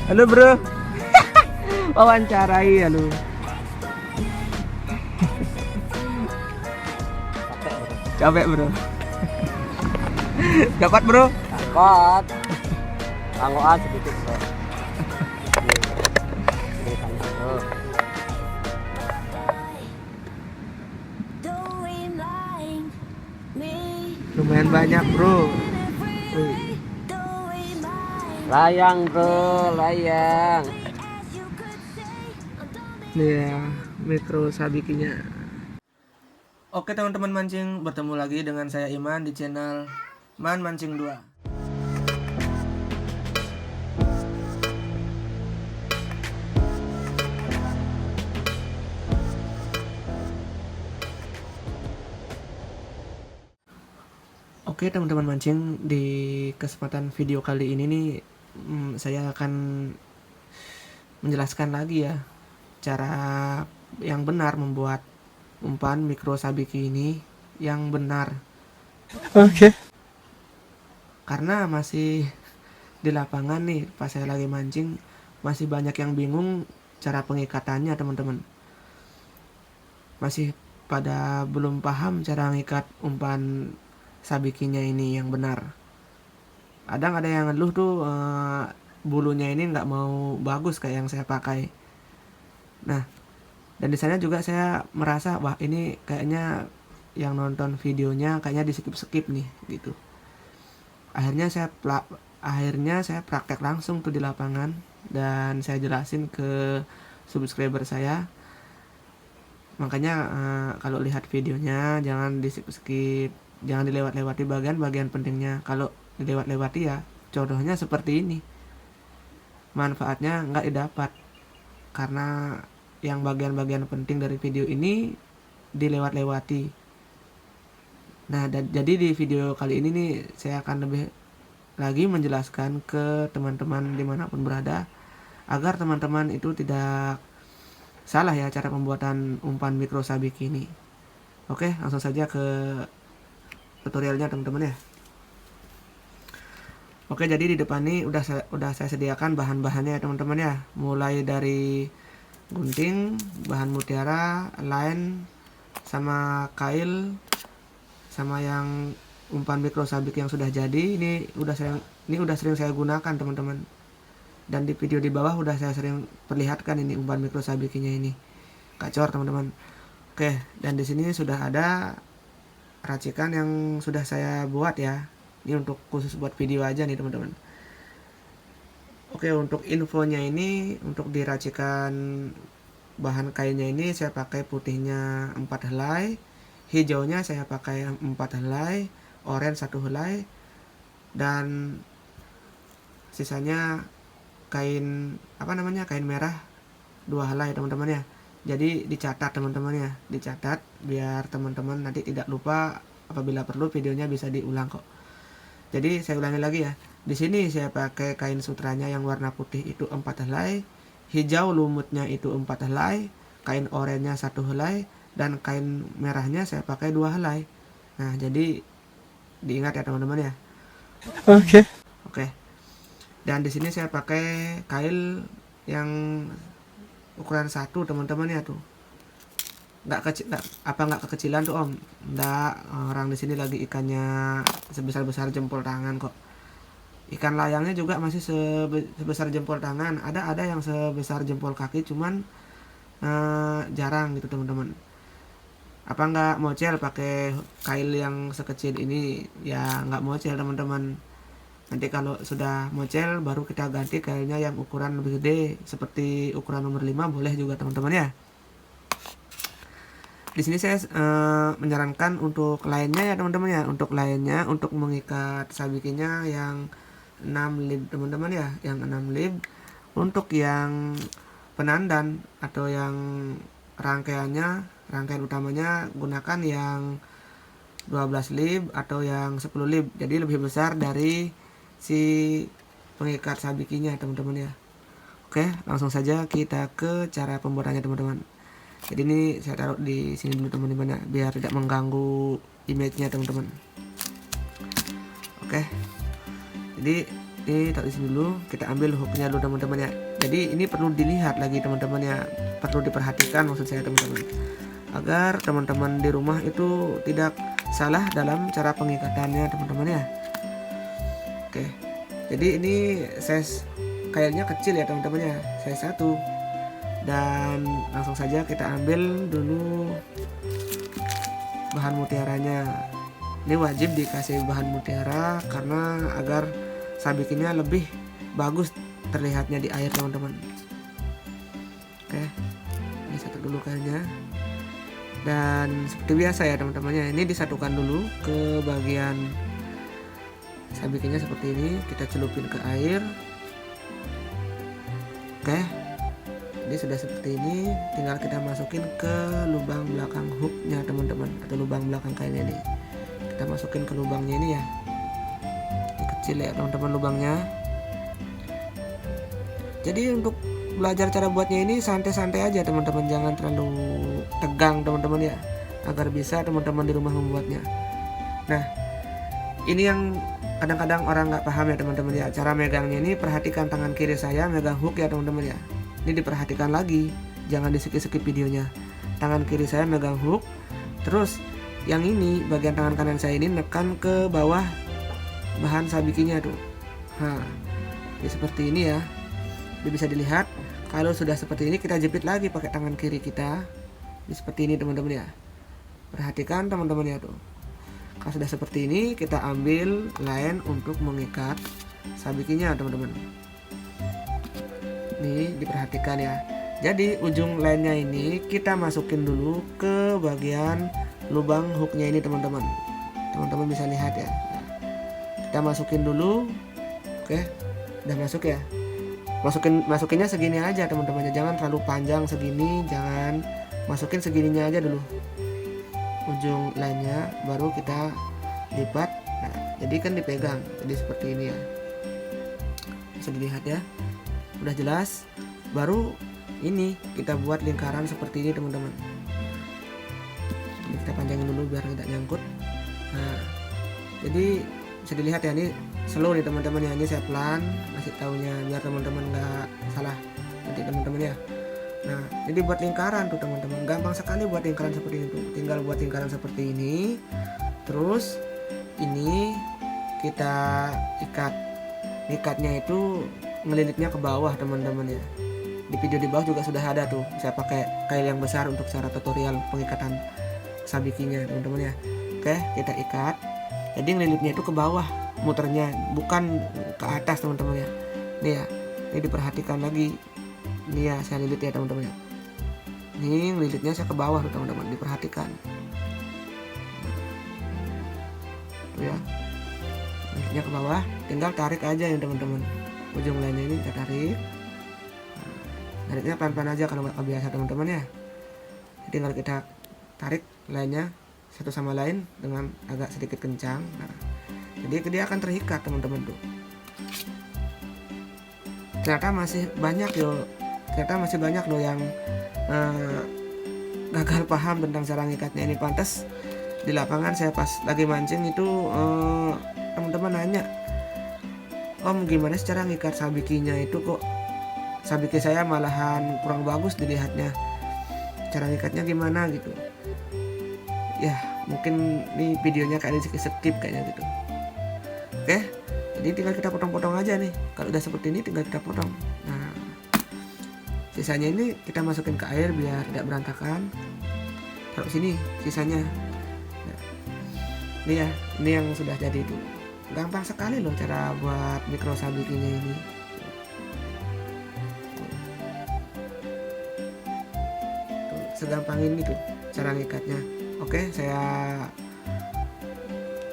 Halo bro, wawancarai halo. Capek bro. Dapat bro? Dapat. Tanggoan sedikit bro. Bro. Lumayan banyak bro. Wih. Layang bro, layang. Nih ya, mikro sabikinya. Oke teman-teman mancing, bertemu lagi dengan saya Iman di channel Man Mancing 2. Oke teman-teman mancing, di kesempatan video kali ini nih saya akan menjelaskan lagi ya cara yang benar membuat umpan mikro sabiki ini yang benar. Oke. Karena masih di lapangan nih pas saya lagi mancing masih banyak yang bingung cara pengikatannya teman-teman. Masih pada belum paham cara ngikat umpan sabikinya ini yang benar. Kadang ada yang ngeluh tuh bulunya ini nggak mau bagus kayak yang saya pakai. Nah, dan di sana juga saya merasa wah ini kayaknya yang nonton videonya kayaknya di skip nih gitu. Akhirnya saya praktek langsung tuh di lapangan dan saya jelasin ke subscriber saya. Makanya kalau lihat videonya jangan di skip, jangan dilewat-lewati bagian-bagian pentingnya. Kalau dilewat-lewati ya contohnya seperti ini, manfaatnya nggak didapat karena yang bagian-bagian penting dari video ini dilewat-lewati. Nah, jadi di video kali ini nih saya akan lebih lagi menjelaskan ke teman-teman dimanapun berada agar teman-teman itu tidak salah ya cara pembuatan umpan mikro sabiki ini. Oke, langsung saja ke tutorialnya teman-teman ya. Oke, jadi di depan ini udah saya sediakan bahan-bahannya ya teman-teman ya. Mulai dari gunting, bahan mutiara, line, sama kail, sama yang umpan mikro sabik yang sudah jadi. Ini udah sering saya gunakan teman-teman. Dan di video di bawah udah saya sering perlihatkan ini umpan mikro sabikinya ini. Kacor teman-teman. Oke, dan di sini sudah ada racikan yang sudah saya buat ya. Ini untuk khusus buat video aja nih teman-teman. Oke, untuk infonya ini untuk diracikan bahan kainnya ini saya pakai putihnya 4 helai, hijaunya saya pakai 4 helai, oranye 1 helai, dan sisanya kain kain merah 2 helai teman-teman ya. Jadi dicatat teman-teman ya, dicatat biar teman-teman nanti tidak lupa, apabila perlu videonya bisa diulang kok. Jadi saya ulangi lagi ya. Di sini saya pakai kain sutranya yang warna putih itu 4 helai, hijau lumutnya itu 4 helai, kain oranye 1 helai, dan kain merahnya saya pakai 2 helai. Nah, jadi diingat ya teman-teman ya. Oke. Oke. Dan di sini saya pakai kail yang ukuran 1 teman-teman ya tuh. Nggak kekecilan tuh om. Nggak, orang di sini lagi ikannya sebesar jempol tangan kok. Ikan layangnya juga masih sebesar jempol tangan. Ada yang sebesar jempol kaki, cuman jarang gitu teman-teman. Apa nggak mocel pakai kail yang sekecil ini? Ya nggak mocel teman-teman. Nanti kalau sudah mocel baru kita ganti kailnya yang ukuran lebih gede seperti ukuran nomor 5 boleh juga teman-teman ya. Di sini saya menyarankan untuk lainnya ya teman-teman ya. Untuk lainnya untuk mengikat sabikinya yang 6 lib teman-teman ya, yang 6 lib. Untuk yang penandan atau yang rangkaian utamanya gunakan yang 12 lib atau yang 10 lib. Jadi lebih besar dari si pengikat sabikinya teman-teman ya. Oke, langsung saja kita ke cara pembuatannya teman-teman. Jadi ini saya taruh di sini dulu teman-teman ya, biar tidak mengganggu image-nya teman-teman. Oke. Jadi Ini taruh di sini dulu, kita ambil hooknya dulu teman-teman ya. Jadi ini perlu dilihat lagi teman-teman ya, perlu diperhatikan maksud saya teman-teman, agar teman-teman di rumah itu tidak salah dalam cara pengikatannya teman-teman ya. Oke, jadi ini size kailnya kecil ya teman-teman ya, size 1. Dan langsung saja kita ambil dulu bahan mutiaranya. Ini wajib dikasih bahan mutiara karena agar sabikinnya lebih bagus terlihatnya di air teman-teman. Oke, ini satu dulu kailnya. Dan seperti biasa ya teman-temannya, ini disatukan dulu ke bagian sabikinnya seperti ini, kita celupin ke air. Oke, ini sudah seperti ini, tinggal kita masukin ke lubang belakang hooknya teman-teman, atau lubang belakang kailnya nih. Kita masukin ke lubangnya ini ya, ini kecil ya teman-teman lubangnya. Jadi untuk belajar cara buatnya ini santai-santai aja teman-teman, jangan terlalu tegang teman-teman ya, agar bisa teman-teman di rumah membuatnya. Nah, ini yang kadang-kadang orang nggak paham ya teman-teman ya, cara megangnya ini. Perhatikan tangan kiri saya megang hook ya teman-teman ya, ini diperhatikan lagi, jangan di skip videonya. Tangan kiri saya megang hook, terus yang ini bagian tangan kanan saya ini nekan ke bawah bahan sabikinya tuh. Nah, jadi seperti ini ya. Jadi bisa dilihat, kalau sudah seperti ini kita jepit lagi pakai tangan kiri kita. Jadi seperti ini teman-teman ya. Perhatikan teman-teman ya tuh. Kalau sudah seperti ini, kita ambil line untuk mengikat sabikinya teman-teman. Nih diperhatikan ya. Jadi ujung lainnya ini kita masukin dulu ke bagian lubang hooknya ini teman-teman. Teman-teman bisa lihat ya. Kita masukin dulu. Oke, udah masuk ya. Masukinnya segini aja teman-teman, jangan terlalu panjang segini, jangan, masukin segininya aja dulu ujung lainnya, baru kita lipat. Nah, jadi kan dipegang, jadi seperti ini ya, bisa dilihat ya, udah jelas. Baru ini kita buat lingkaran seperti ini teman-teman. Ini kita panjangin dulu biar tidak nyangkut. Nah, jadi bisa dilihat ya, ini slow nih teman-teman ya, ini saya pelan kasih taunya biar teman-teman nggak salah nanti teman-teman ya. Nah, jadi buat lingkaran tuh teman-teman, gampang sekali buat lingkaran seperti ini tuh, tinggal buat lingkaran seperti ini. Terus ini kita ikatnya itu ngelilitnya ke bawah teman-teman ya. Di video di bawah juga sudah ada tuh, saya pakai kail yang besar untuk cara tutorial pengikatan sabikinya teman-teman ya. Oke, kita ikat. Jadi ngelilitnya itu ke bawah, muternya bukan ke atas teman-teman ya. Nih ya, ini diperhatikan lagi. Ini ya saya lilit ya teman-teman ya. Ini lilitnya saya ke bawah tuh teman-teman, diperhatikan. Tuh ya, lilitnya ke bawah, tinggal tarik aja ya teman-teman. Ujung lainnya ini kita tarik. Tariknya pelan-pelan aja kalau nggak biasa teman-teman ya. Tinggal kita tarik lainnya satu sama lain dengan agak sedikit kencang. Nah, jadi dia akan terikat teman-teman tuh. Ternyata masih banyak loh yang gagal paham tentang cara ngikatnya ini. Pantas di lapangan saya pas lagi mancing itu teman-teman nanya, Om gimana sih cara ngikat sabikinya itu, kok sabiki saya malahan kurang bagus dilihatnya, cara ngikatnya gimana gitu ya. Mungkin nih videonya kayak skip kayaknya gitu. Oke, jadi tinggal kita potong-potong aja nih. Kalau udah seperti ini tinggal kita potong. Nah, sisanya ini kita masukin ke air biar tidak berantakan. Taruh sini sisanya. Nah, ini ya, ini yang sudah jadi itu. Gampang sekali loh cara buat mikro sabikinya ini. Tuh, segampang ini tuh cara ngikatnya. Oke, saya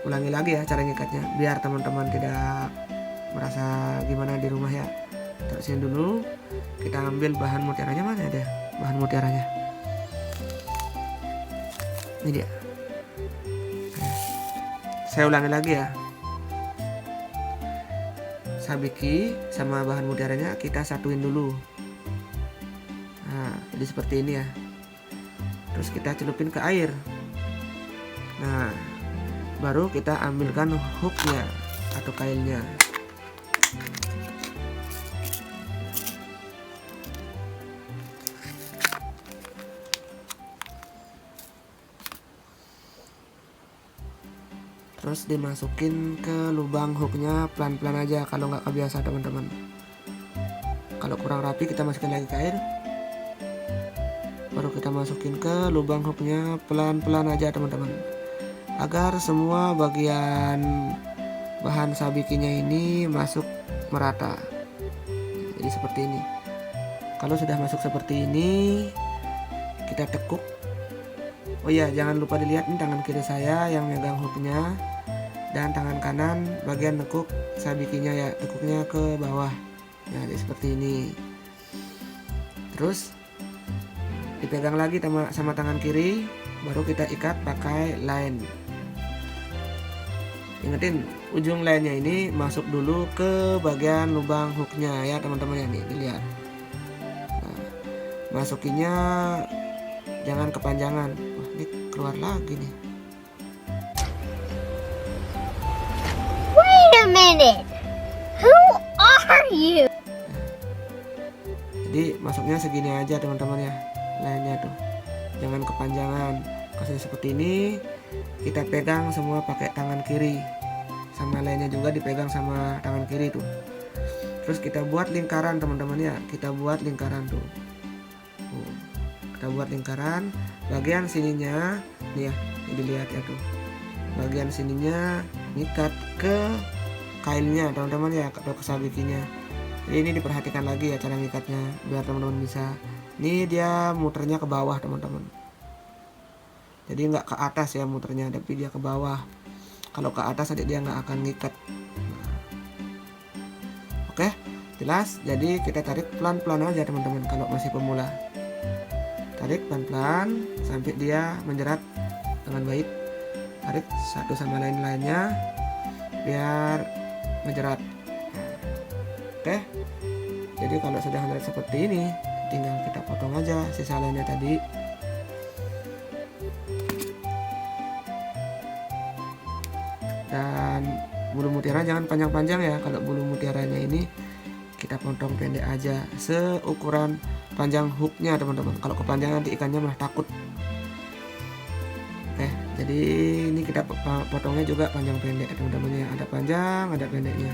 ulangi lagi ya cara ngikatnya biar teman-teman tidak merasa gimana di rumah ya. Taruh sini dulu, kita ambil bahan mutiaranya. Mana ada bahan mutiaranya? Ini dia. Saya ulangi lagi ya, sabiki sama bahan mutiaranya kita satuin dulu. Nah, jadi seperti ini ya. Terus kita celupin ke air. Nah, baru kita ambilkan hooknya atau kailnya. Terus dimasukin ke lubang hooknya pelan-pelan aja kalau nggak kebiasa teman-teman. Kalau kurang rapi kita masukin lagi ke air, baru kita masukin ke lubang hooknya pelan-pelan aja teman-teman, agar semua bagian bahan sabikinya ini masuk merata. Jadi seperti ini. Kalau sudah masuk seperti ini, kita tekuk. Oh iya, jangan lupa dilihat nih tangan kiri saya yang megang hooknya, dan tangan kanan bagian nekuk sabikinya ya, tekuknya ke bawah. Nah, jadi seperti ini. Terus dipegang lagi sama tangan kiri, baru kita ikat pakai line. Ingetin, ujung lainnya ini masuk dulu ke bagian lubang hooknya ya teman-teman ya, nih dilihat. Nah, masukinnya jangan kepanjangan. Wah, ini keluar lagi nih. Wait a minute. Who are you? Jadi masuknya segini aja teman-teman ya, lainnya tuh jangan kepanjangan. Kasih seperti ini, kita pegang semua pakai tangan kiri, sama lainnya juga dipegang sama tangan kiri tuh. Terus kita buat lingkaran teman-teman ya, kita buat lingkaran tuh. Kita buat lingkaran, bagian sininya nih ya, ini dilihat ya tuh, bagian sininya ngikat ke kailnya teman-teman ya, atau ke sabikinya. Jadi ini diperhatikan lagi ya cara ngikatnya biar teman-teman bisa. Ini dia muternya ke bawah teman-teman, jadi nggak ke atas ya muternya, tapi dia ke bawah. Kalau ke atas nanti dia nggak akan ngikat. Oke, jelas. Jadi kita tarik pelan-pelan aja teman-teman kalau masih pemula. Tarik pelan-pelan sampai dia menjerat dengan baik. Tarik satu sama lainnya biar menjerat. Oke, jadi kalau sudah menjerat seperti ini, tinggal kita potong aja sisa lainnya tadi. Dan bulu mutiara jangan panjang-panjang ya. Kalau bulu mutiaranya ini kita potong pendek aja, seukuran panjang hooknya teman-teman. Kalau kepanjangan nanti ikannya malah takut. Oke, jadi ini kita potongnya juga panjang pendek teman-teman ya. Ada panjang, ada pendeknya.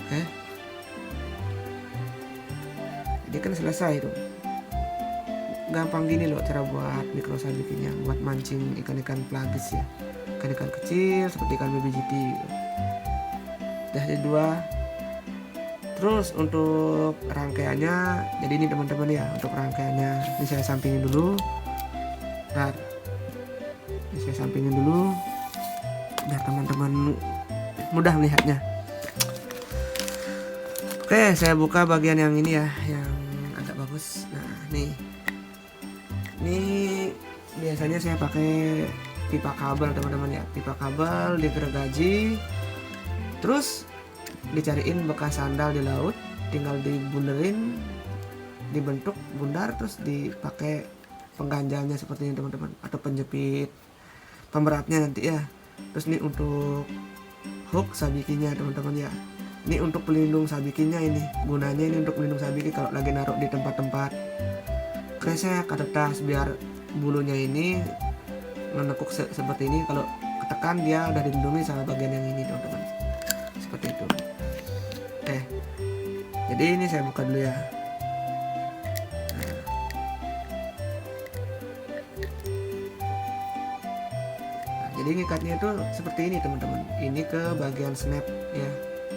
Oke, jadi kan selesai tuh. Gampang gini loh cara buat micro sabikinya, buat mancing ikan-ikan pelagis ya, ikan-ikan kecil seperti ikan baby GT. Udah jadi 2. Terus untuk rangkaiannya, jadi ini teman-teman ya, untuk rangkaiannya ini saya sampingin dulu. Bentar, ini saya sampingin dulu biar teman-teman mudah melihatnya. Oke, saya buka bagian yang ini ya, yang agak bagus. Nah, nih. Ini biasanya saya pakai pipa kabel teman-teman ya, pipa kabel digergaji, terus dicariin bekas sandal di laut, tinggal dibunderin, dibentuk bundar, terus dipakai pengganjalnya seperti ini teman-teman, atau penjepit pemberatnya nanti ya. Terus ini untuk hook sabikinya teman-teman ya. Ini untuk pelindung sabikinya, ini gunanya ini untuk pelindung sabiki kalau lagi naruh di tempat-tempat kresek atau tas, biar bulunya ini menekuk seperti ini. Kalau ketekan dia udah dilindungi sama bagian yang ini teman-teman, seperti itu. Oke, jadi ini saya buka dulu ya. Nah, jadi ngikatnya itu seperti ini teman-teman. Ini ke bagian snap ya,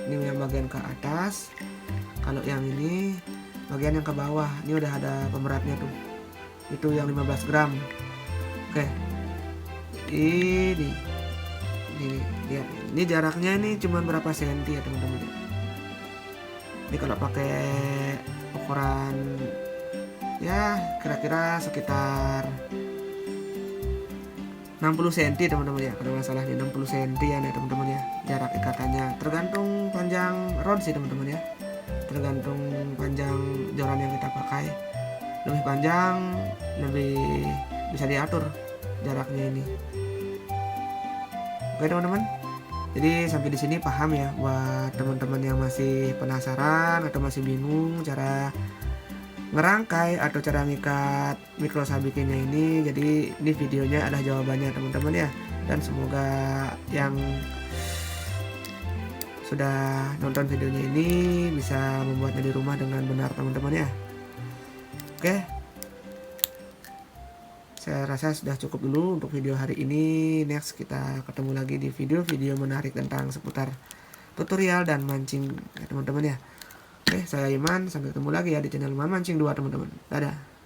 ini yang bagian ke atas. Kalau yang ini bagian yang ke bawah, ini udah ada pemberatnya tuh, itu yang 15 gram. Oke, ini lihat, ini jaraknya ini cuma berapa senti ya teman-teman. Ini kalau pakai ukuran ya kira-kira sekitar 60 cm teman-teman ya, kalau nggak salah 60 cm ya teman-teman ya jarak ikatannya. Tergantung panjang rod sih teman-teman ya, tergantung panjang joran yang kita pakai. Lebih panjang lebih bisa diatur jaraknya ini. Oke teman-teman, Jadi sampai di sini paham ya buat teman-teman yang masih penasaran atau masih bingung cara ngerangkai atau cara ngikat microsabikinnya ini. Jadi ini videonya adalah jawabannya teman-teman ya. Dan semoga yang sudah nonton videonya ini bisa membuatnya di rumah dengan benar teman-teman ya. Oke, saya rasa sudah cukup dulu untuk video hari ini. Next kita ketemu lagi di video-video menarik tentang seputar tutorial dan mancing ya teman-teman ya. Oke, saya Iman, sampai ketemu lagi ya di channel Iman Mancing 2 teman-teman. Dadah.